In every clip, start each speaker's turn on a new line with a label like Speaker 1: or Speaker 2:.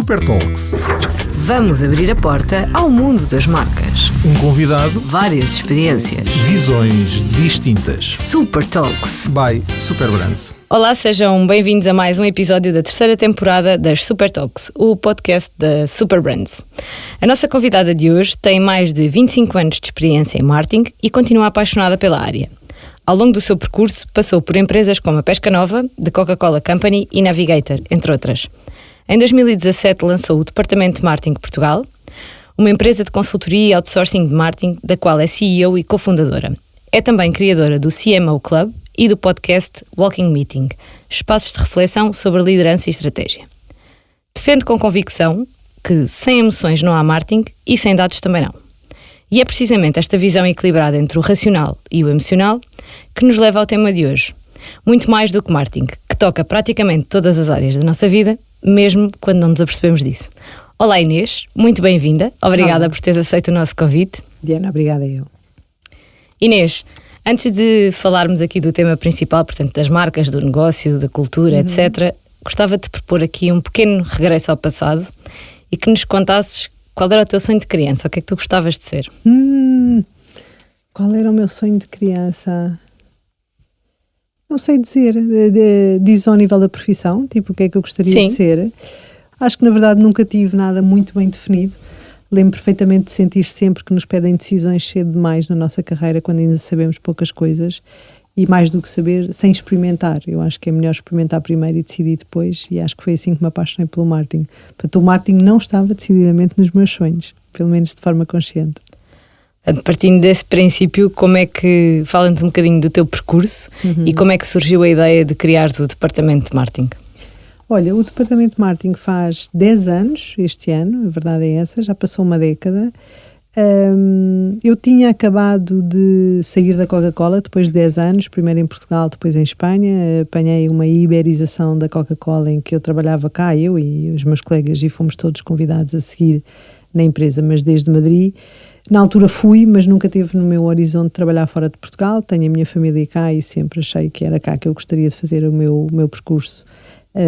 Speaker 1: Super Talks.
Speaker 2: Vamos abrir a porta ao mundo das marcas.
Speaker 1: Um convidado,
Speaker 2: Várias experiências.
Speaker 1: visões distintas.
Speaker 2: Super Talks.
Speaker 1: By Super Brands.
Speaker 2: Olá, sejam bem-vindos a mais um episódio da terceira temporada das Super Talks, o podcast da Super Brands. A nossa convidada de hoje tem mais de 25 anos de experiência em marketing e continua apaixonada pela área. Ao longo do seu percurso, passou por empresas como a Pesca Nova, The Coca-Cola Company e Navigator, entre outras. Em 2017 lançou o Departamento de Marketing Portugal, uma empresa de consultoria e outsourcing de marketing, da qual é CEO e cofundadora. É também criadora do CMO Club e do podcast Walking Meeting, espaços de reflexão sobre liderança e estratégia. Defende com convicção que sem emoções não há marketing e sem dados também não. E é precisamente esta visão equilibrada entre o racional e o emocional que nos leva ao tema de hoje. Muito mais do que marketing, que toca praticamente todas as áreas da nossa vida, mesmo quando não nos apercebemos disso. Olá Inês, muito bem-vinda. Obrigada por teres aceito o nosso convite.
Speaker 3: Diana, obrigada eu.
Speaker 2: Inês, antes de falarmos aqui do tema principal, portanto das marcas, do negócio, da cultura, etc., gostava de propor aqui um pequeno regresso ao passado e que nos contasses qual era o teu sonho de criança, o que é que tu gostavas de ser?
Speaker 3: Qual era o meu sonho de criança? Não sei dizer. Diz ao nível da profissão, tipo o que é que eu gostaria
Speaker 2: Sim.
Speaker 3: de ser. Acho que na verdade nunca tive nada muito bem definido. Lembro perfeitamente de sentir sempre que nos pedem decisões cedo demais na nossa carreira, quando ainda sabemos poucas coisas, e mais do que saber, sem experimentar. Eu acho que é melhor experimentar primeiro e decidir depois, e acho que foi assim que me apaixonei pelo marketing. Portanto, o marketing não estava decididamente nos meus sonhos, pelo menos de forma consciente.
Speaker 2: Partindo desse princípio, como é que, fala-nos um bocadinho do teu percurso e como é que surgiu a ideia de criar o departamento de marketing?
Speaker 3: Olha, o departamento de marketing faz 10 anos este ano, a verdade é essa, já passou uma década. Eu tinha acabado de sair da Coca-Cola depois de 10 anos, primeiro em Portugal, depois em Espanha. Apanhei uma iberização da Coca-Cola em que eu trabalhava cá, eu e os meus colegas, e fomos todos convidados a seguir na empresa, mas desde Madrid. Na altura fui, mas nunca teve no meu horizonte trabalhar fora de Portugal. Tenho a minha família cá e sempre achei que era cá que eu gostaria de fazer o meu percurso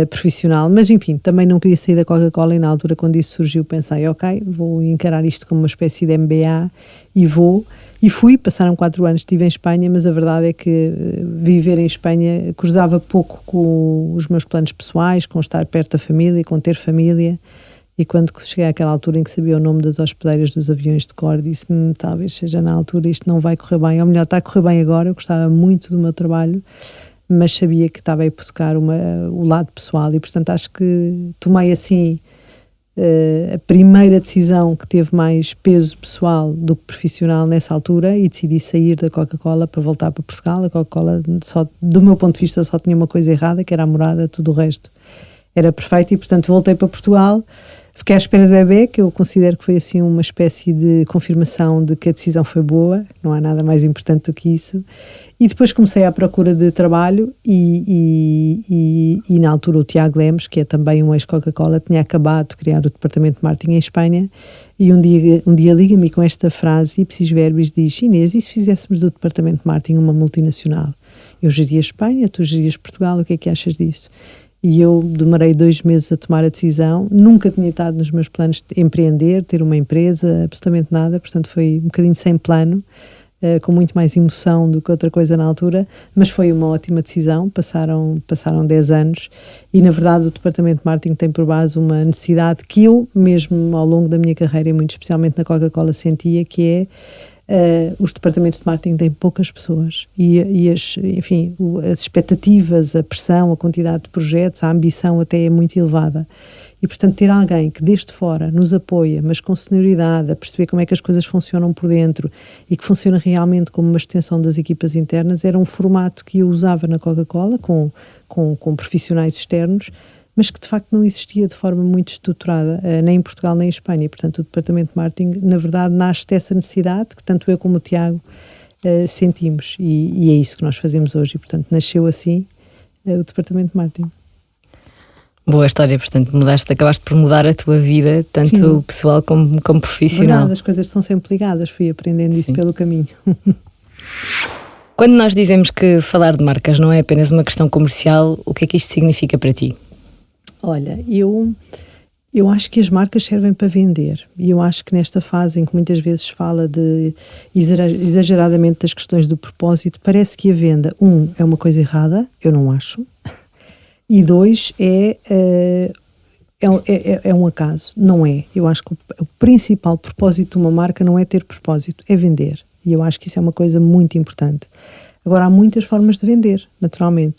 Speaker 3: profissional. Mas enfim, também não queria sair da Coca-Cola e na altura quando isso surgiu pensei, ok, vou encarar isto como uma espécie de MBA e vou. E fui, passaram 4 anos, estive em Espanha, mas a verdade é que viver em Espanha cruzava pouco com os meus planos pessoais, com estar perto da família, com ter família. E quando cheguei àquela altura em que sabia o nome das hospedeiras dos aviões de cor, disse-me, talvez seja na altura isto não vai correr bem, ou melhor, está a correr bem agora. Eu gostava muito do meu trabalho, mas sabia que estava a hipotecar o lado pessoal e, portanto, acho que tomei assim a primeira decisão que teve mais peso pessoal do que profissional nessa altura e decidi sair da Coca-Cola para voltar para Portugal. A Coca-Cola, só, do meu ponto de vista, só tinha uma coisa errada, que era a morada, tudo o resto era perfeito e, portanto, voltei para Portugal. Fiquei à espera do bebê, que eu considero que foi assim uma espécie de confirmação de que a decisão foi boa, não há nada mais importante do que isso. E depois comecei à procura de trabalho e na altura o Tiago Lemos, que é também um ex-Coca-Cola, tinha acabado de criar o departamento de marketing em Espanha e um dia liga-me com esta frase, ipsis verbis, diz: Inês, e se fizéssemos do departamento de marketing uma multinacional? Eu geria Espanha, tu gerias Portugal, o que é que achas disso? E eu demorei 2 meses a tomar a decisão, nunca tinha estado nos meus planos de empreender, ter uma empresa, absolutamente nada, portanto foi um bocadinho sem plano, com muito mais emoção do que outra coisa na altura, mas foi uma ótima decisão. Passaram 10 anos e na verdade o departamento de marketing tem por base uma necessidade que eu mesmo ao longo da minha carreira e muito especialmente na Coca-Cola sentia, que é os departamentos de marketing têm poucas pessoas e as expectativas, a pressão, a quantidade de projetos, a ambição até é muito elevada e portanto ter alguém que desde fora nos apoia, mas com senioridade, a perceber como é que as coisas funcionam por dentro e que funciona realmente como uma extensão das equipas internas, era um formato que eu usava na Coca-Cola com profissionais externos, mas que de facto não existia de forma muito estruturada, nem em Portugal nem em Espanha. E, portanto, o departamento de marketing, na verdade, nasce dessa necessidade que tanto eu como o Tiago sentimos. E é isso que nós fazemos hoje. E, portanto, nasceu assim o departamento de marketing.
Speaker 2: Boa história, portanto, acabaste por mudar a tua vida, tanto
Speaker 3: Sim.
Speaker 2: pessoal como profissional.
Speaker 3: Verdade, as coisas são sempre ligadas, fui aprendendo isso pelo caminho.
Speaker 2: Quando nós dizemos que falar de marcas não é apenas uma questão comercial, o que é que isto significa para ti?
Speaker 3: Olha, eu Eu acho que as marcas servem para vender, e eu acho que nesta fase em que muitas vezes se fala de exageradamente das questões do propósito, parece que a venda, é uma coisa errada, eu não acho, e 2, é um acaso, não é. Eu acho que o principal propósito de uma marca não é ter propósito, é vender, e eu acho que isso é uma coisa muito importante. Agora, há muitas formas de vender, naturalmente.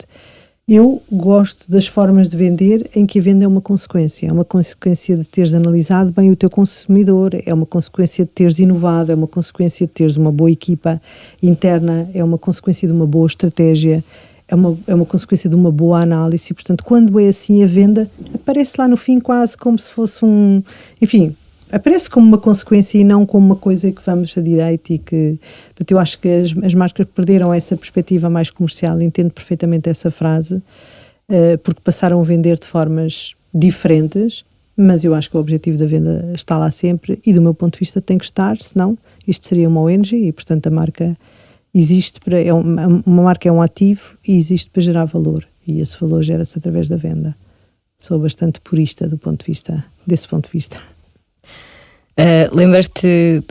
Speaker 3: Eu gosto das formas de vender em que a venda é uma consequência de teres analisado bem o teu consumidor, é uma consequência de teres inovado, é uma consequência de teres uma boa equipa interna, é uma consequência de uma boa estratégia, é uma consequência de uma boa análise. Portanto, quando é assim, a venda aparece lá no fim quase como se fosse aparece como uma consequência e não como uma coisa que vamos a direito, e que, portanto, eu acho que as marcas perderam essa perspectiva mais comercial. Entendo perfeitamente essa frase, porque passaram a vender de formas diferentes, mas eu acho que o objetivo da venda está lá sempre, e do meu ponto de vista tem que estar, senão isto seria uma ONG, e portanto a marca existe uma marca é um ativo e existe para gerar valor, e esse valor gera-se através da venda. Sou bastante purista desse ponto de vista.
Speaker 2: Lembras-te,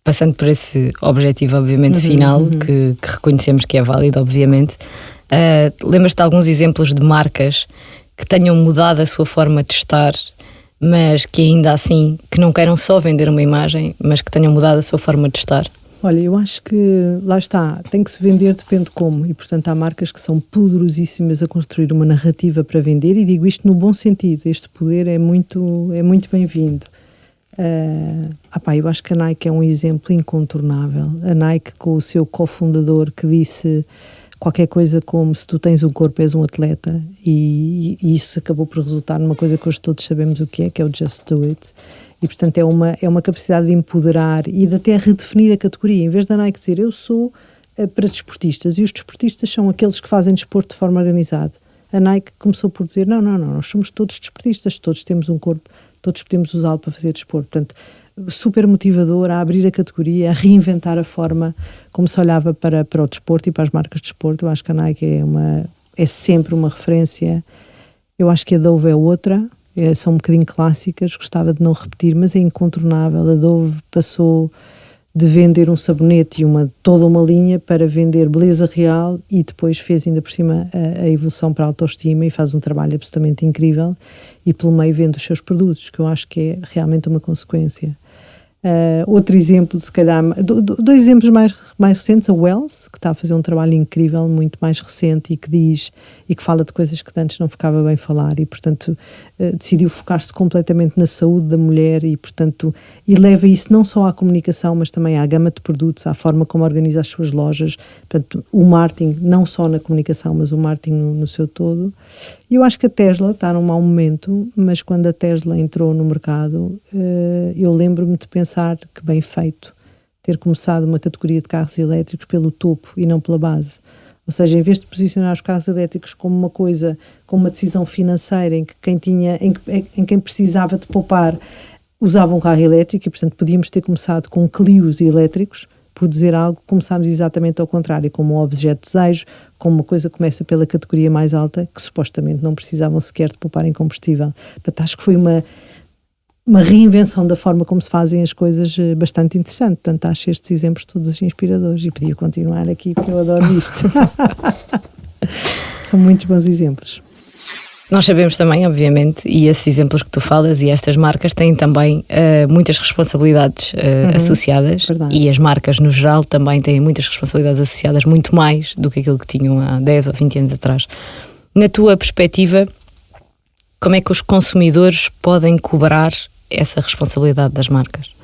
Speaker 2: passando por esse objetivo obviamente final, que reconhecemos que é válido, obviamente, lembras-te de alguns exemplos de marcas que tenham mudado a sua forma de estar, mas que ainda assim, que não queiram só vender uma imagem, mas que tenham mudado a sua forma de estar?
Speaker 3: Olha, eu acho que, lá está, tem que se vender, depende como, e portanto há marcas que são poderosíssimas a construir uma narrativa para vender, e digo isto no bom sentido, este poder é muito bem-vindo. Eu acho que a Nike é um exemplo incontornável. A Nike, com o seu cofundador, que disse qualquer coisa como: se tu tens um corpo és um atleta, e isso acabou por resultar numa coisa que hoje todos sabemos o que é o Just Do It. E portanto é uma capacidade de empoderar e de até redefinir a categoria. Em vez da Nike dizer eu sou para desportistas, e os desportistas são aqueles que fazem desporto de forma organizada, a Nike começou por dizer não, nós somos todos desportistas, todos temos um corpo, todos podemos usá-lo para fazer desporto. Portanto, super motivador a abrir a categoria, a reinventar a forma como se olhava para o desporto e para as marcas de desporto. Eu acho que a Nike é sempre uma referência. Eu acho que a Dove é outra, são um bocadinho clássicas, gostava de não repetir, mas é incontornável. A Dove passou de vender um sabonete e toda uma linha para vender beleza real, e depois fez ainda por cima a evolução para a autoestima, e faz um trabalho absolutamente incrível, e pelo meio vende os seus produtos, que eu acho que é realmente uma consequência. Outro exemplo, se calhar, dois exemplos mais recentes: a Wells, que está a fazer um trabalho incrível, muito mais recente, e que diz e que fala de coisas que antes não ficava bem falar, e portanto decidiu focar-se completamente na saúde da mulher, e portanto leva isso não só à comunicação, mas também à gama de produtos, à forma como organiza as suas lojas. Portanto, o marketing, não só na comunicação, mas o marketing no seu todo. E eu acho que a Tesla está num mau momento, mas quando a Tesla entrou no mercado, eu lembro-me de pensar que bem feito ter começado uma categoria de carros elétricos pelo topo e não pela base. Ou seja, em vez de posicionar os carros elétricos como uma coisa, como uma decisão financeira em que quem precisava de poupar usava um carro elétrico, e portanto podíamos ter começado com Clios elétricos, por dizer algo, começámos exatamente ao contrário, como um objeto de desejo, como uma coisa que começa pela categoria mais alta, que supostamente não precisavam sequer de poupar em combustível. Portanto, acho que foi uma reinvenção da forma como se fazem as coisas bastante interessante. Portanto, acho estes exemplos todos inspiradores, e podia continuar aqui porque eu adoro isto. São muitos bons exemplos.
Speaker 2: Nós sabemos também, obviamente, e esses exemplos que tu falas e estas marcas têm também muitas responsabilidades associadas.
Speaker 3: Verdade.
Speaker 2: E as marcas no geral também têm muitas responsabilidades associadas, muito mais do que aquilo que tinham há 10 ou 20 anos atrás. Na tua perspectiva, como é que os consumidores podem cobrar essa responsabilidade das marcas?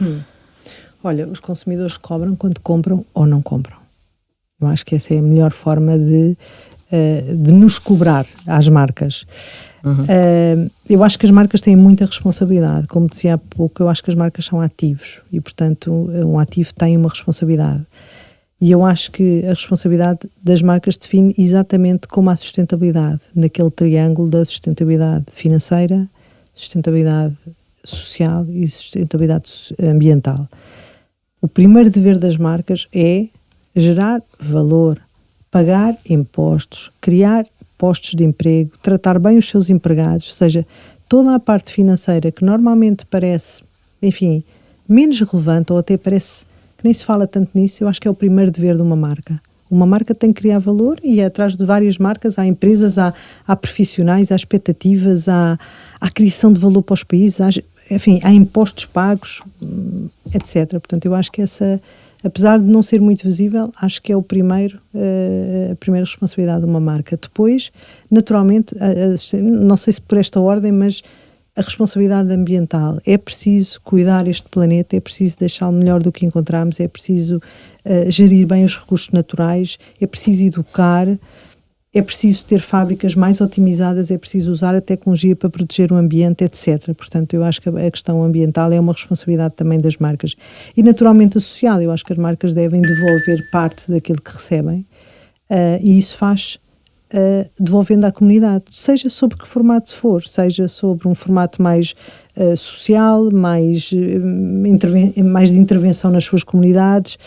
Speaker 3: Olha, os consumidores cobram quando compram ou não compram. Eu acho que essa é a melhor forma de nos cobrar às marcas. Eu acho que as marcas têm muita responsabilidade. Como dizia há pouco, eu acho que as marcas são ativos, e portanto um ativo tem uma responsabilidade, e eu acho que a responsabilidade das marcas define exatamente como a sustentabilidade, naquele triângulo da sustentabilidade financeira, sustentabilidade social e sustentabilidade ambiental. O primeiro dever das marcas é gerar valor, pagar impostos, criar postos de emprego, tratar bem os seus empregados, ou seja, toda a parte financeira que normalmente parece, enfim, menos relevante, ou até parece que nem se fala tanto nisso, eu acho que é o primeiro dever de uma marca. Uma marca tem que criar valor e atrás de várias marcas há empresas, há profissionais, há expectativas, há criação de valor para os países, enfim, há impostos pagos, etc. Portanto, eu acho que essa, apesar de não ser muito visível, acho que é a primeira responsabilidade de uma marca. Depois, naturalmente, não sei se por esta ordem, mas a responsabilidade ambiental. É preciso cuidar deste planeta, é preciso deixá-lo melhor do que encontramos, é preciso gerir bem os recursos naturais, é preciso educar, é preciso ter fábricas mais otimizadas, é preciso usar a tecnologia para proteger o ambiente, etc. Portanto, eu acho que a questão ambiental é uma responsabilidade também das marcas. E naturalmente a social, eu acho que as marcas devem devolver parte daquilo que recebem, e isso faz devolvendo à comunidade, seja sobre que formato for, seja sobre um formato mais social, mais de intervenção nas suas comunidades.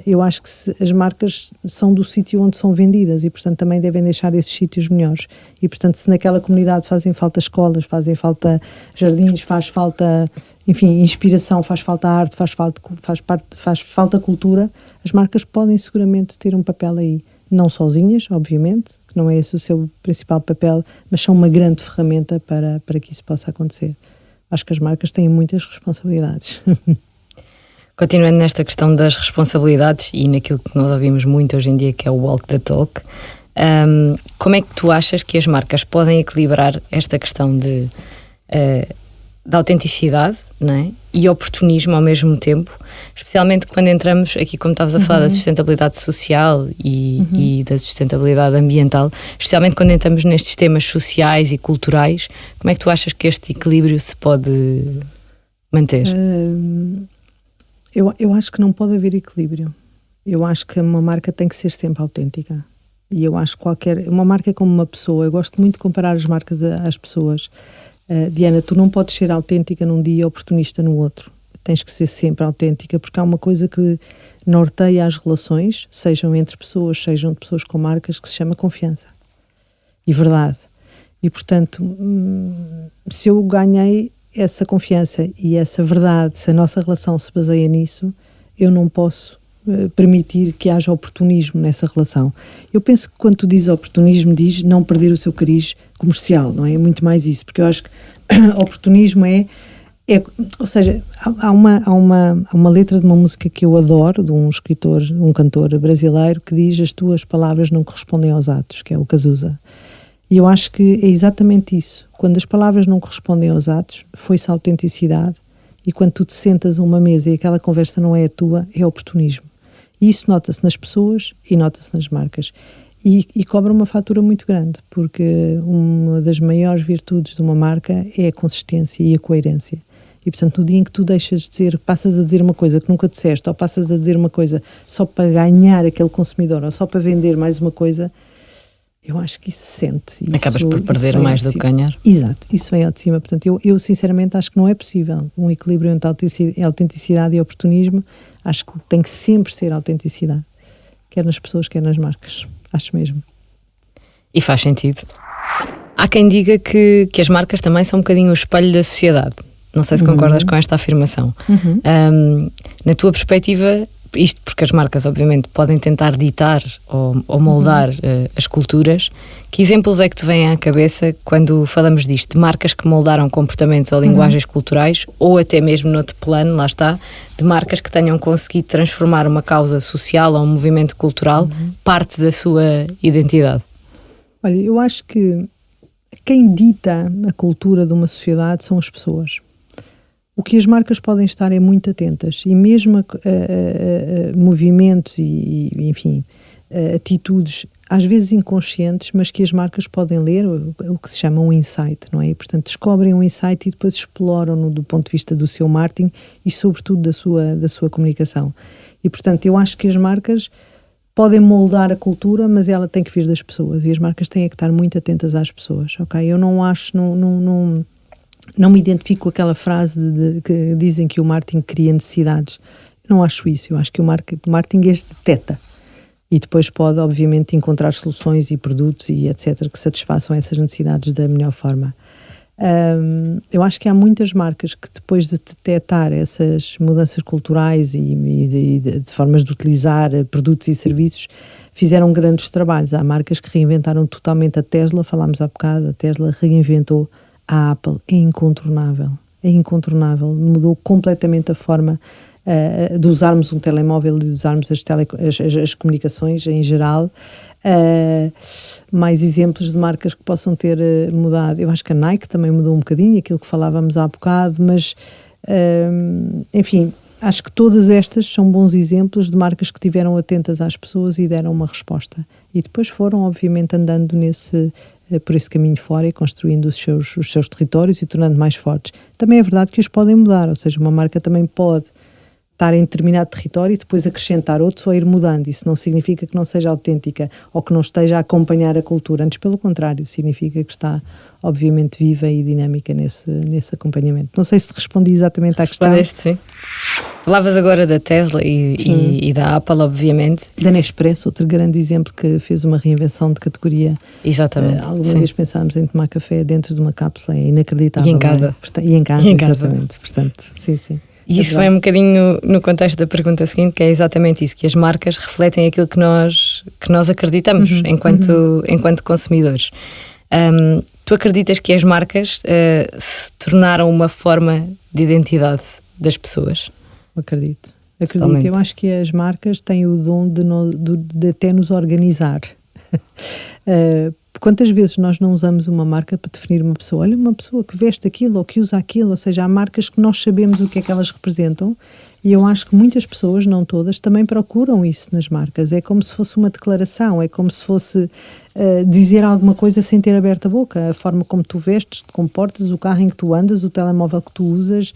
Speaker 3: Eu acho que as marcas são do sítio onde são vendidas e, portanto, também devem deixar esses sítios melhores. E, portanto, se naquela comunidade fazem falta escolas, fazem falta jardins, faz falta, enfim, inspiração, faz falta arte, faz falta cultura, as marcas podem seguramente ter um papel aí. Não sozinhas, obviamente, que não é esse o seu principal papel, mas são uma grande ferramenta para que isso possa acontecer. Acho que as marcas têm muitas responsabilidades.
Speaker 2: Continuando nesta questão das responsabilidades e naquilo que nós ouvimos muito hoje em dia, que é o walk the talk, como é que tu achas que as marcas podem equilibrar esta questão da autenticidade, não é? E oportunismo ao mesmo tempo, especialmente quando entramos aqui, como estavas a falar, da sustentabilidade social e da sustentabilidade ambiental, especialmente quando entramos nestes temas sociais e culturais, como é que tu achas que este equilíbrio se pode manter?
Speaker 3: Eu acho que não pode haver equilíbrio. Eu acho que uma marca tem que ser sempre autêntica. E eu acho que uma marca é como uma pessoa. Eu gosto muito de comparar as marcas às pessoas. Diana, tu não podes ser autêntica num dia e oportunista no outro. Tens que ser sempre autêntica, porque há uma coisa que norteia as relações, sejam entre pessoas, sejam de pessoas com marcas, que se chama confiança e verdade. E, portanto, se eu ganhei essa confiança e essa verdade, se a nossa relação se baseia nisso, eu não posso permitir que haja oportunismo nessa relação. Eu penso que quando tu dizes oportunismo, diz não perder o seu cariz comercial, não é? É muito mais isso, porque eu acho que oportunismo ou seja, há uma letra de uma música que eu adoro, de um escritor, um cantor brasileiro, que diz: as tuas palavras não correspondem aos atos, que é o Cazuza. E eu acho que é exatamente isso. Quando as palavras não correspondem aos atos, foi-se a autenticidade, e quando tu te sentas a uma mesa e aquela conversa não é a tua, é oportunismo. E isso nota-se nas pessoas e nota-se nas marcas. E cobra uma fatura muito grande, porque uma das maiores virtudes de uma marca é a consistência e a coerência. E, portanto, no dia em que tu passas a dizer uma coisa que nunca disseste, ou passas a dizer uma coisa só para ganhar aquele consumidor, ou só para vender mais uma coisa, eu acho que isso se sente.
Speaker 2: Acabas por perder mais do que ganhar.
Speaker 3: Exato, isso vem ao de cima. Portanto, eu sinceramente acho que não é possível um equilíbrio entre autenticidade e oportunismo. Acho que tem que sempre ser autenticidade, quer nas pessoas, quer nas marcas. Acho mesmo.
Speaker 2: E faz sentido. Há quem diga que as marcas também são um bocadinho o espelho da sociedade. Não sei se concordas com esta afirmação. Na tua perspectiva, isto porque as marcas obviamente podem tentar ditar ou moldar as culturas, que exemplos é que te vêm à cabeça quando falamos disto? De marcas que moldaram comportamentos ou linguagens culturais, ou até mesmo noutro plano, lá está, de marcas que tenham conseguido transformar uma causa social ou um movimento cultural parte da sua identidade?
Speaker 3: Olha, eu acho que quem dita a cultura de uma sociedade são as pessoas. O que as marcas podem estar é muito atentas, e mesmo a movimentos e enfim, atitudes às vezes inconscientes, mas que as marcas podem ler, o que se chama um insight, não é? E, portanto, descobrem um insight e depois exploram-no do ponto de vista do seu marketing e sobretudo da sua comunicação. E, portanto, eu acho que as marcas podem moldar a cultura, mas ela tem que vir das pessoas, e as marcas têm que estar muito atentas às pessoas, ok? Eu não acho, não me identifico com aquela frase que dizem que o marketing cria necessidades. Eu não acho isso. Eu acho que o marketing as deteta e depois pode, obviamente, encontrar soluções e produtos e etc. que satisfaçam essas necessidades da melhor forma. Eu acho que há muitas marcas que depois de detectar essas mudanças culturais e de formas de utilizar produtos e serviços, fizeram grandes trabalhos. Há marcas que reinventaram totalmente a Tesla, falámos há bocado, a Tesla reinventou a Apple, é incontornável, mudou completamente a forma de usarmos um telemóvel e de usarmos as comunicações em geral. Mais exemplos de marcas que possam ter mudado. Eu acho que a Nike também mudou um bocadinho, aquilo que falávamos há bocado, mas enfim, acho que todas estas são bons exemplos de marcas que estiveram atentas às pessoas e deram uma resposta. E depois foram, obviamente, andando por esse caminho fora e construindo os seus territórios e tornando mais fortes. Também é verdade que os podem mudar, ou seja, uma marca também pode estar em determinado território e depois acrescentar outros ou ir mudando. Isso não significa que não seja autêntica ou que não esteja a acompanhar a cultura. Antes, pelo contrário, significa que está, obviamente, viva e dinâmica nesse acompanhamento. Não sei se respondi exatamente à questão.
Speaker 2: Respondeste, sim. Falavas agora da Tesla e da Apple, obviamente.
Speaker 3: Da Nespresso, outro grande exemplo que fez uma reinvenção de categoria.
Speaker 2: Exatamente.
Speaker 3: Alguma vez pensámos em tomar café dentro de uma cápsula, é inacreditável.
Speaker 2: E em casa.
Speaker 3: E em casa, exatamente. Portanto, sim.
Speaker 2: E isso vem um bocadinho no contexto da pergunta seguinte, que é exatamente isso, que as marcas refletem aquilo que nós acreditamos enquanto consumidores. Tu acreditas que as marcas se tornaram uma forma de identidade das pessoas?
Speaker 3: Acredito. Eu acho que as marcas têm o dom de até nos organizar. Quantas vezes nós não usamos uma marca para definir uma pessoa? Olha, uma pessoa que veste aquilo ou que usa aquilo, ou seja, há marcas que nós sabemos o que é que elas representam e eu acho que muitas pessoas, não todas, também procuram isso nas marcas. É como se fosse uma declaração, é como se fosse dizer alguma coisa sem ter aberto a boca. A forma como tu vestes, te comportas, o carro em que tu andas, o telemóvel que tu usas,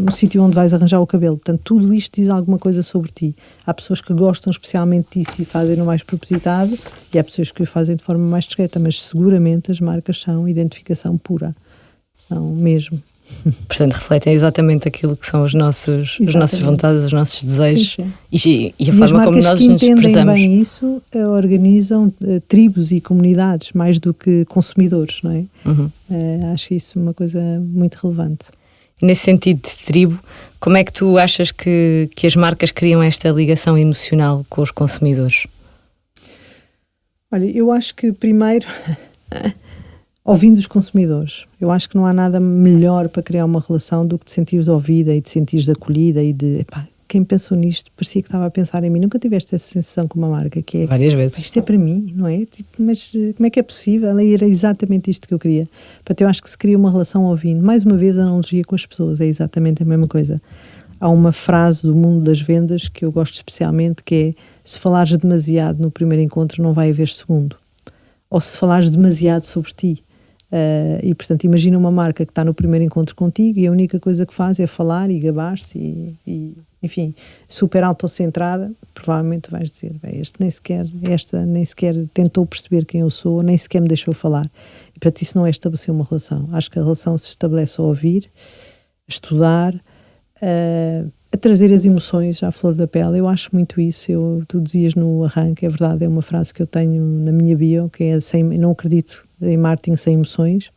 Speaker 3: o sítio onde vais arranjar o cabelo. Portanto, tudo isto diz alguma coisa sobre ti. Há pessoas que gostam especialmente disso e fazem-no mais propositado e há pessoas que o fazem de forma mais discreta, mas seguramente as marcas são identificação pura. São mesmo.
Speaker 2: Portanto, refletem exatamente aquilo que são as nossas vontades, os nossos desejos.
Speaker 3: Sim.
Speaker 2: E a forma como nós nos expressamos.
Speaker 3: E as marcas que entendem bem isso organizam tribos e comunidades mais do que consumidores, não é? Acho isso uma coisa muito relevante.
Speaker 2: Nesse sentido de tribo, como é que tu achas que as marcas criam esta ligação emocional com os consumidores?
Speaker 3: Olha, eu acho que primeiro ouvindo os consumidores. Eu acho que não há nada melhor para criar uma relação do que te sentires ouvida e te sentires acolhida e de, quem pensou nisto parecia que estava a pensar em mim. Nunca tiveste essa sensação com uma marca que é...
Speaker 2: Várias vezes.
Speaker 3: Isto é para mim, não é? Tipo, mas como é que é possível? Era exatamente isto que eu queria. Portanto, eu acho que se cria uma relação ouvindo. Mais uma vez, a analogia com as pessoas é exatamente a mesma coisa. Há uma frase do mundo das vendas que eu gosto especialmente, que é: se falares demasiado no primeiro encontro, não vai haver segundo. Ou se falares demasiado sobre ti. E portanto imagina uma marca que está no primeiro encontro contigo e a única coisa que faz é falar e gabar-se e enfim, super autocentrada. Provavelmente vais dizer: esta nem sequer tentou perceber quem eu sou, nem sequer me deixou falar. E portanto isso não é estabelecer uma relação. Acho que a relação se estabelece a ouvir, a estudar, a trazer as emoções à flor da pele. Eu acho muito isso. Tu dizias no arranque, é verdade, é uma frase que eu tenho na minha bio, que é: não acredito em marketing sem emoções,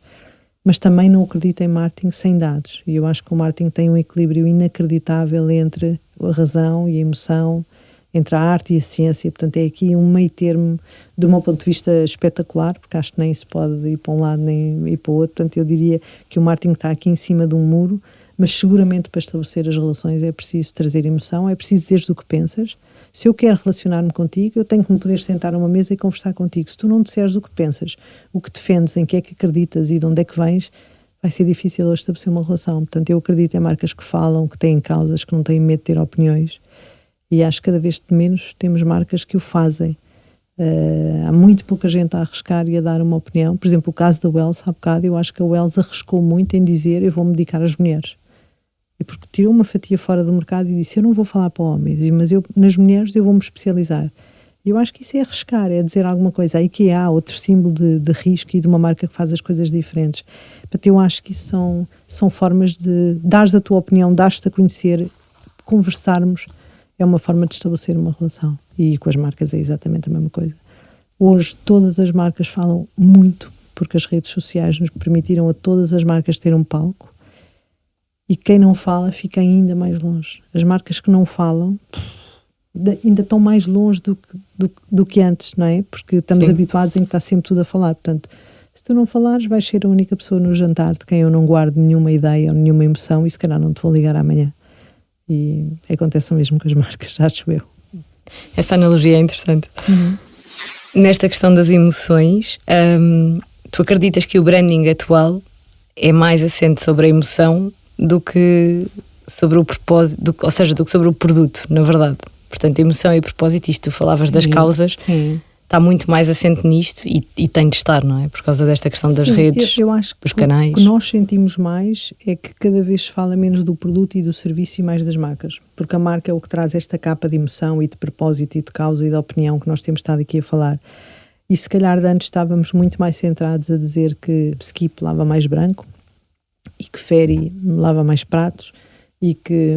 Speaker 3: mas também não acredito em marketing sem dados. E eu acho que o marketing tem um equilíbrio inacreditável entre a razão e a emoção, entre a arte e a ciência. Portanto, é aqui um meio termo, do meu ponto de vista, espetacular, porque acho que nem se pode ir para um lado nem ir para o outro. Portanto, eu diria que o marketing está aqui em cima de um muro, mas seguramente para estabelecer as relações é preciso trazer emoção, é preciso dizeres o que pensas. Se eu quero relacionar-me contigo, eu tenho que me poder sentar a uma mesa e conversar contigo. Se tu não disseres o que pensas, o que defendes, em que é que acreditas e de onde é que vens, vai ser difícil hoje estabelecer uma relação. Portanto, eu acredito em marcas que falam, que têm causas, que não têm medo de ter opiniões, e acho que cada vez menos temos marcas que o fazem. Há muito pouca gente a arriscar e a dar uma opinião. Por exemplo, o caso da Wells, há bocado, eu acho que a Wells arriscou muito em dizer: eu vou-me dedicar às mulheres. E porque tirou uma fatia fora do mercado e disse: eu não vou falar para homens, mas nas mulheres eu vou-me especializar. E eu acho que isso é arriscar, é dizer alguma coisa. A IKEA, outro símbolo de risco e de uma marca que faz as coisas diferentes. Portanto, eu acho que isso são formas de dares a tua opinião, dares-te a conhecer, conversarmos, é uma forma de estabelecer uma relação. E com as marcas é exatamente a mesma coisa. Hoje todas as marcas falam muito porque as redes sociais nos permitiram a todas as marcas ter um palco, e quem não fala fica ainda mais longe. As marcas que não falam ainda estão mais longe do que antes, não é? Porque estamos habituados em que está sempre tudo a falar. Portanto, se tu não falares, vais ser a única pessoa no jantar de quem eu não guardo nenhuma ideia ou nenhuma emoção, e se calhar não te vou ligar amanhã. E acontece o mesmo com as marcas, acho eu.
Speaker 2: Essa analogia é interessante. Nesta questão das emoções, tu acreditas que o branding atual é mais assente sobre a emoção do que sobre o propósito, ou seja, do que sobre o produto, na verdade? Portanto, emoção e propósito, isto tu falavas das causas, está muito mais assente nisto e tem de estar, não é? Por causa desta questão das redes,
Speaker 3: eu acho que
Speaker 2: dos canais.
Speaker 3: O que nós sentimos mais é que cada vez se fala menos do produto e do serviço e mais das marcas, porque a marca é o que traz esta capa de emoção e de propósito e de causa e de opinião que nós temos estado aqui a falar. E se calhar de antes estávamos muito mais centrados a dizer que Skip lava mais branco e que Fairy lava mais pratos, e que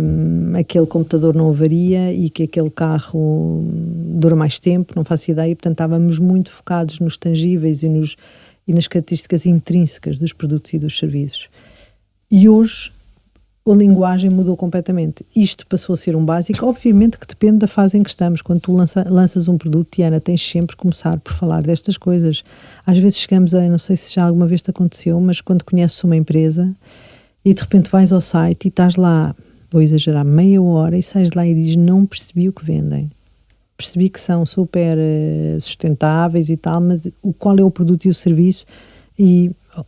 Speaker 3: aquele computador não avaria e que aquele carro dura mais tempo, não faço ideia. Portanto, estávamos muito focados nos tangíveis e nas características intrínsecas dos produtos e dos serviços. E hoje a linguagem mudou completamente. Isto passou a ser um básico. Obviamente que depende da fase em que estamos. Quando tu lanças um produto, Tiana, tens sempre que começar por falar destas coisas. Às vezes chegamos a, não sei se já alguma vez te aconteceu, mas quando conheces uma empresa e de repente vais ao site e estás lá, vou exagerar, meia hora, e sais de lá e dizes: não percebi o que vendem. Percebi que são super sustentáveis e tal, mas qual é o produto e o serviço?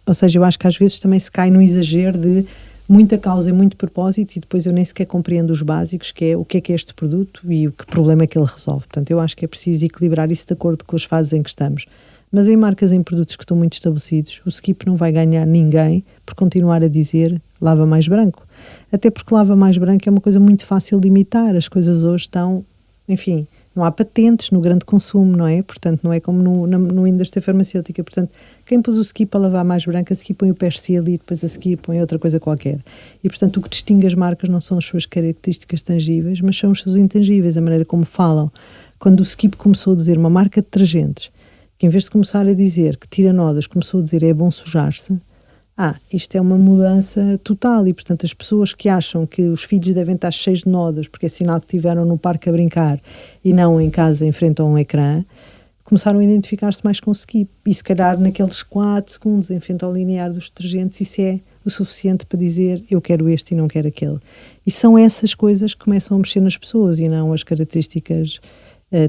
Speaker 3: Ou seja, eu acho que às vezes também se cai no exagero de muita causa e muito propósito, e depois eu nem sequer compreendo os básicos, que é o que é este produto e o que problema é que ele resolve. Portanto, eu acho que é preciso equilibrar isso de acordo com as fases em que estamos. Mas em marcas, em produtos que estão muito estabelecidos, o Skip não vai ganhar ninguém por continuar a dizer lava mais branco. Até porque lava mais branco é uma coisa muito fácil de imitar. As coisas hoje estão, enfim, não há patentes no grande consumo, não é? Portanto, não é como no indústria farmacêutica. Portanto, quem pôs o Skip a lavar mais branco, a seguir põe o Persil e depois a seguir põe outra coisa qualquer. E, portanto, o que distingue as marcas não são as suas características tangíveis, mas são os seus intangíveis, a maneira como falam. Quando o Skip começou a dizer, uma marca de detergentes, que em vez de começar a dizer que tira nodas, começou a dizer é bom sujar-se, isto é uma mudança total. E, portanto, as pessoas que acham que os filhos devem estar cheios de nodas porque é sinal que estiveram no parque a brincar e não em casa em frente a um ecrã, começaram a identificar-se mais com o Skip. E se calhar naqueles 4 segundos em frente ao linear dos detergentes, isso é o suficiente para dizer eu quero este e não quero aquele. E são essas coisas que começam a mexer nas pessoas e não as características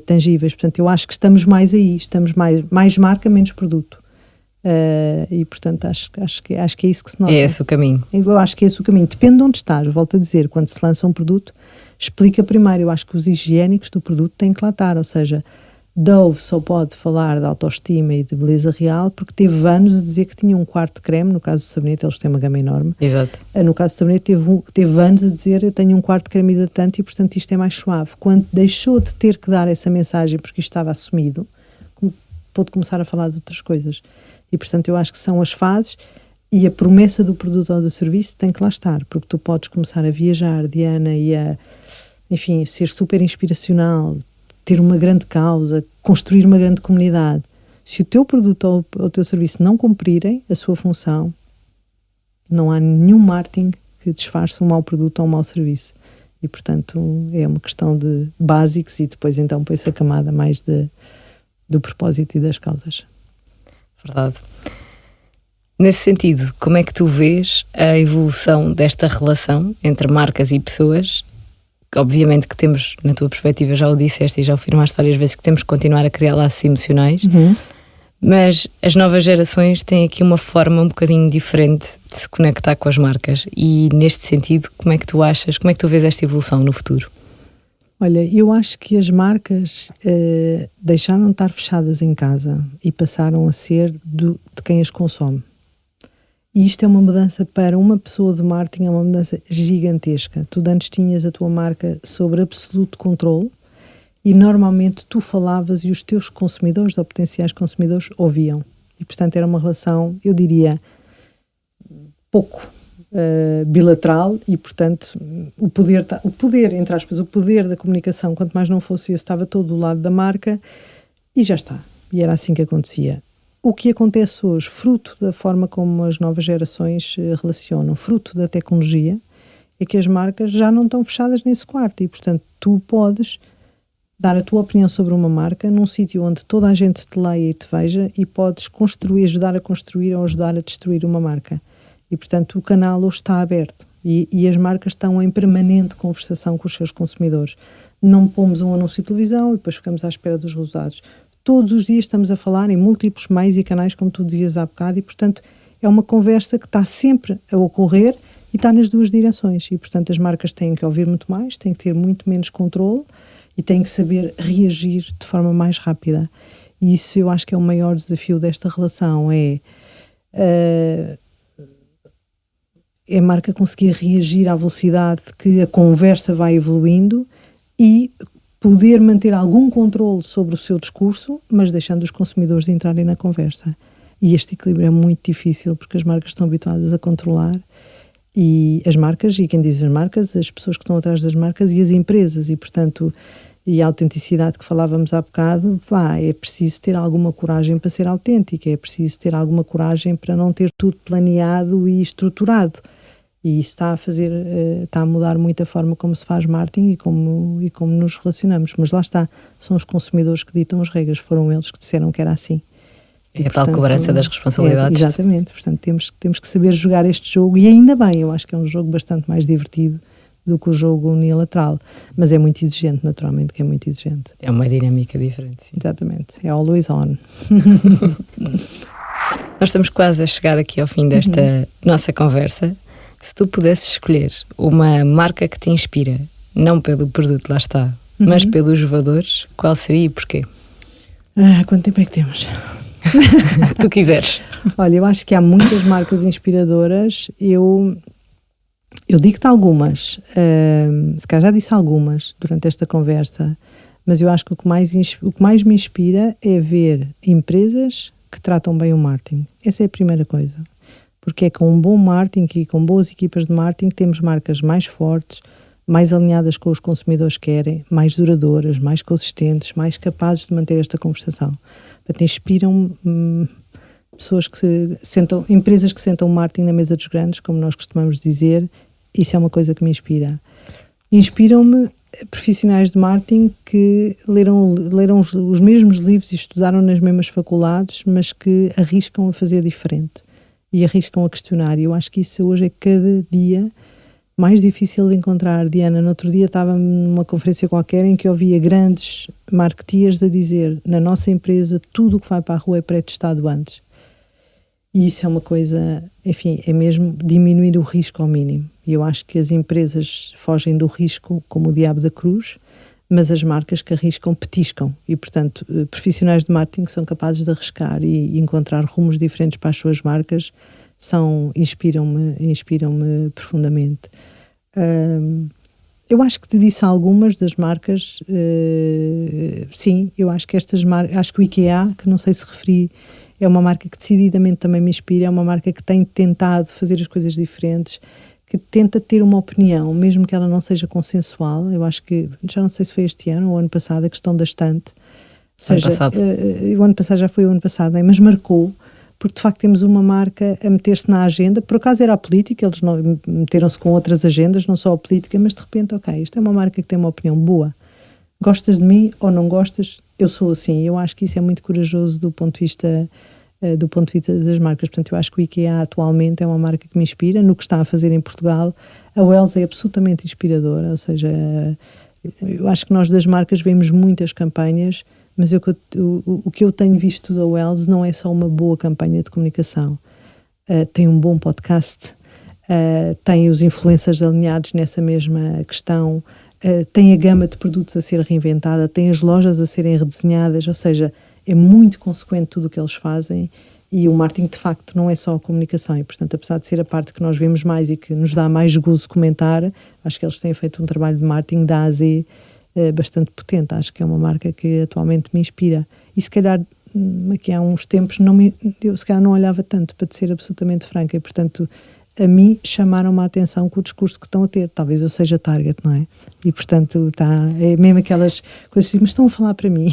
Speaker 3: tangíveis. Portanto, eu acho que estamos mais aí, estamos mais marca, menos produto. E portanto acho que é isso que se nota.
Speaker 2: É esse o caminho.
Speaker 3: Eu acho que é esse o caminho. Depende de onde estás. Volto a dizer, quando se lança um produto, explica primeiro. Eu acho que os higiênicos do produto têm que lá estar. Ou seja, Dove só pode falar de autoestima e de beleza real porque teve anos a dizer que tinha um quarto de creme. No caso do sabonete, eles têm uma gama enorme.
Speaker 2: Exato.
Speaker 3: No caso do sabonete, teve anos a dizer eu tenho um quarto de creme hidratante e portanto isto é mais suave. Quando deixou de ter que dar essa mensagem porque isto estava assumido, pôde começar a falar de outras coisas. E, portanto, eu acho que são as fases e a promessa do produto ou do serviço tem que lá estar, porque tu podes começar a viajar, Diana, e a, enfim, ser super inspiracional, ter uma grande causa, construir uma grande comunidade. Se o teu produto ou o teu serviço não cumprirem a sua função, não há nenhum marketing que disfarce um mau produto ou um mau serviço. E, portanto, é uma questão de básicos e depois, então, põe-se a camada mais do propósito e das causas.
Speaker 2: Verdade. Nesse sentido, como é que tu vês a evolução desta relação entre marcas e pessoas? Obviamente que temos, na tua perspectiva, já o disseste e já o afirmaste várias vezes, que temos que continuar a criar laços emocionais, mas as novas gerações têm aqui uma forma um bocadinho diferente de se conectar com as marcas. E neste sentido, como é que tu vês esta evolução no futuro?
Speaker 3: Olha, eu acho que as marcas deixaram de estar fechadas em casa e passaram a ser de quem as consome. E isto é uma mudança para uma pessoa de marketing, é uma mudança gigantesca. Tu antes tinhas a tua marca sob absoluto controle e normalmente tu falavas e os teus consumidores ou potenciais consumidores ouviam. E portanto era uma relação, eu diria, pouco bilateral e, portanto, o poder, entre aspas, o poder da comunicação, quanto mais não fosse esse, estava todo do lado da marca e já está. E era assim que acontecia. o que acontece hoje, fruto da forma como as novas gerações se relacionam, fruto da tecnologia, é que as marcas já não estão fechadas nesse quarto e, portanto, tu podes dar a tua opinião sobre uma marca num sítio onde toda a gente te leia e te veja e podes construir, ajudar a construir ou ajudar a destruir uma marca. E, portanto, o canal hoje está aberto e as marcas estão em permanente conversação com os seus consumidores. Não pomos um anúncio de televisão e depois ficamos à espera dos resultados. Todos os dias estamos a falar em múltiplos meios e canais, como tu dizias há bocado, e, portanto, é uma conversa que está sempre a ocorrer e está nas duas direções. E, portanto, as marcas têm que ouvir muito mais, têm que ter muito menos controle e têm que saber reagir de forma mais rápida. E isso eu acho que é o maior desafio desta relação, é a marca conseguir reagir à velocidade que a conversa vai evoluindo e poder manter algum controle sobre o seu discurso, mas deixando os consumidores entrarem na conversa. E este equilíbrio é muito difícil porque as marcas estão habituadas a controlar, e as marcas, e quem diz as marcas, as pessoas que estão atrás das marcas e as empresas, e portanto, e a autenticidade que falávamos há bocado, é preciso ter alguma coragem para ser autêntica, é preciso ter alguma coragem para não ter tudo planeado e estruturado. E isso está a mudar muito a forma como se faz marketing e como nos relacionamos. Mas lá está, são os consumidores que ditam as regras, foram eles que disseram que era assim.
Speaker 2: É a tal cobrança das responsabilidades.
Speaker 3: Exatamente, portanto temos que saber jogar este jogo, e ainda bem, eu acho que é um jogo bastante mais divertido do que o jogo unilateral, mas é muito exigente, naturalmente que é muito exigente.
Speaker 2: É uma dinâmica diferente. Sim.
Speaker 3: Exatamente, é always on.
Speaker 2: Nós estamos quase a chegar aqui ao fim desta nossa conversa. Se tu pudesses escolher uma marca que te inspira, não pelo produto, lá está, mas pelos valores, qual seria e porquê?
Speaker 3: Quanto tempo é que temos?
Speaker 2: Que tu quiseres.
Speaker 3: Olha, eu acho que há muitas marcas inspiradoras. Eu digo-te algumas, se calhar já disse algumas durante esta conversa, mas eu acho que o que mais me inspira é ver empresas que tratam bem o marketing. Essa é a primeira coisa. Porque é com um bom marketing e com boas equipas de marketing temos marcas mais fortes, mais alinhadas com os consumidores querem, mais duradouras, mais consistentes, mais capazes de manter esta conversação. Portanto, inspiram-me pessoas empresas que sentam o marketing na mesa dos grandes, como nós costumamos dizer. Isso é uma coisa que me inspira. Inspiram-me profissionais de marketing que leram os mesmos livros e estudaram nas mesmas faculdades, mas que arriscam a fazer diferente e arriscam a questionar. E eu acho que isso hoje é cada dia mais difícil de encontrar. Diana, no outro dia estava numa conferência qualquer em que ouvia grandes marketeers a dizer: na nossa empresa tudo o que vai para a rua é pré-testado antes. E isso é uma coisa, enfim, é mesmo diminuir o risco ao mínimo. E eu acho que as empresas fogem do risco como o diabo da cruz, mas as marcas que arriscam petiscam. E, portanto, profissionais de marketing que são capazes de arriscar e encontrar rumos diferentes para as suas marcas inspiram-me profundamente. Eu acho que te disse algumas das marcas. Sim, eu acho que acho que o IKEA, que não sei se referi, é uma marca que decididamente também me inspira, é uma marca que tem tentado fazer as coisas diferentes, que tenta ter uma opinião, mesmo que ela não seja consensual. Eu acho que, já não sei se foi este ano ou ano passado, a questão da estante. Ou seja, o ano passado já foi o ano passado, mas marcou, porque de facto temos uma marca a meter-se na agenda. Por acaso era a política, eles meteram-se com outras agendas, não só a política, mas de repente, ok, isto é uma marca que tem uma opinião boa. Gostas de mim ou não gostas, eu sou assim. Eu acho que isso é muito corajoso do ponto de vista das marcas. Portanto, eu acho que o IKEA atualmente é uma marca que me inspira no que está a fazer em Portugal. A Wells é absolutamente inspiradora, ou seja, eu acho que nós das marcas vemos muitas campanhas, mas o que eu tenho visto da Wells não é só uma boa campanha de comunicação. Tem um bom podcast, tem os influencers alinhados nessa mesma questão, tem a gama de produtos a ser reinventada, tem as lojas a serem redesenhadas, ou seja, é muito consequente tudo o que eles fazem. E o marketing de facto não é só a comunicação, e portanto, apesar de ser a parte que nós vemos mais e que nos dá mais gozo comentar, acho que eles têm feito um trabalho de marketing da A a Z bastante potente. Acho que é uma marca que atualmente me inspira, e se calhar aqui há uns tempos eu se calhar não olhava tanto, para te ser absolutamente franca, e portanto a mim chamaram-me a atenção com o discurso que estão a ter. Talvez eu seja target, não é? E portanto é mesmo aquelas coisas assim, mas estão a falar para mim.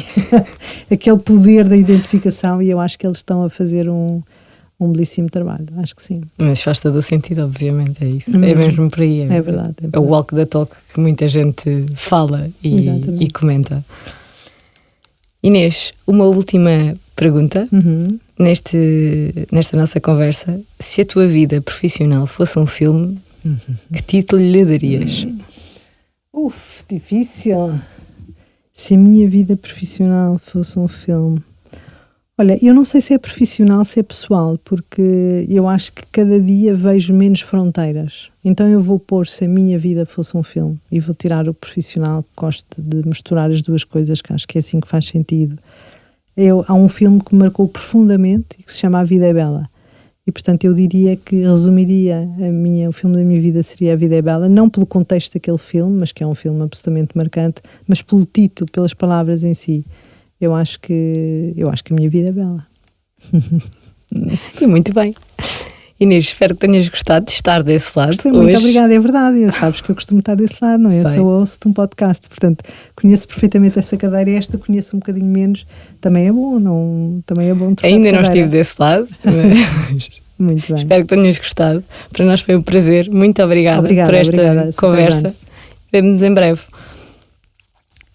Speaker 3: Aquele poder da identificação, e eu acho que eles estão a fazer um belíssimo trabalho, acho que sim.
Speaker 2: Mas faz todo o sentido, obviamente, é isso. É mesmo por aí.
Speaker 3: É verdade.
Speaker 2: É o walk the talk que muita gente fala e comenta. Inês, uma última pergunta nesta nossa conversa. Se a tua vida profissional fosse um filme, que título lhe darias?
Speaker 3: Difícil. Se a minha vida profissional fosse um filme... Olha, eu não sei se é profissional, se é pessoal, porque eu acho que cada dia vejo menos fronteiras. Então eu vou pôr se a minha vida fosse um filme e vou tirar o profissional, gosto de misturar as duas coisas, que acho que é assim que faz sentido. Há um filme que me marcou profundamente e que se chama A Vida é Bela. E portanto eu diria que resumiria o filme da minha vida seria A Vida é Bela, não pelo contexto daquele filme, mas que é um filme absolutamente marcante, mas pelo título, pelas palavras em si. Eu acho que a minha vida é bela.
Speaker 2: E muito bem. Inês, espero que tenhas gostado de estar desse lado.
Speaker 3: Muito obrigada, é verdade. Sabes que eu costumo estar desse lado, não é? Eu sou host de um podcast, portanto conheço perfeitamente essa cadeira e esta conheço um bocadinho menos. Também é bom, também é bom trocar
Speaker 2: ainda
Speaker 3: de
Speaker 2: não estive desse lado, mas
Speaker 3: muito bem.
Speaker 2: Espero que tenhas gostado. Para nós foi um prazer. Muito obrigada por esta conversa. Vemo-nos em breve.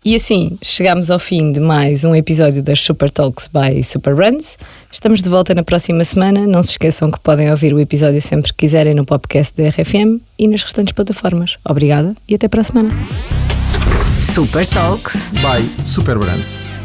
Speaker 2: E assim, chegamos ao fim de mais um episódio das Super Talks by Super Brands. Estamos de volta na próxima semana. Não se esqueçam que podem ouvir o episódio sempre que quiserem no podcast da RFM e nas restantes plataformas. Obrigada e até para a semana.
Speaker 1: Super Talks by Super Brands.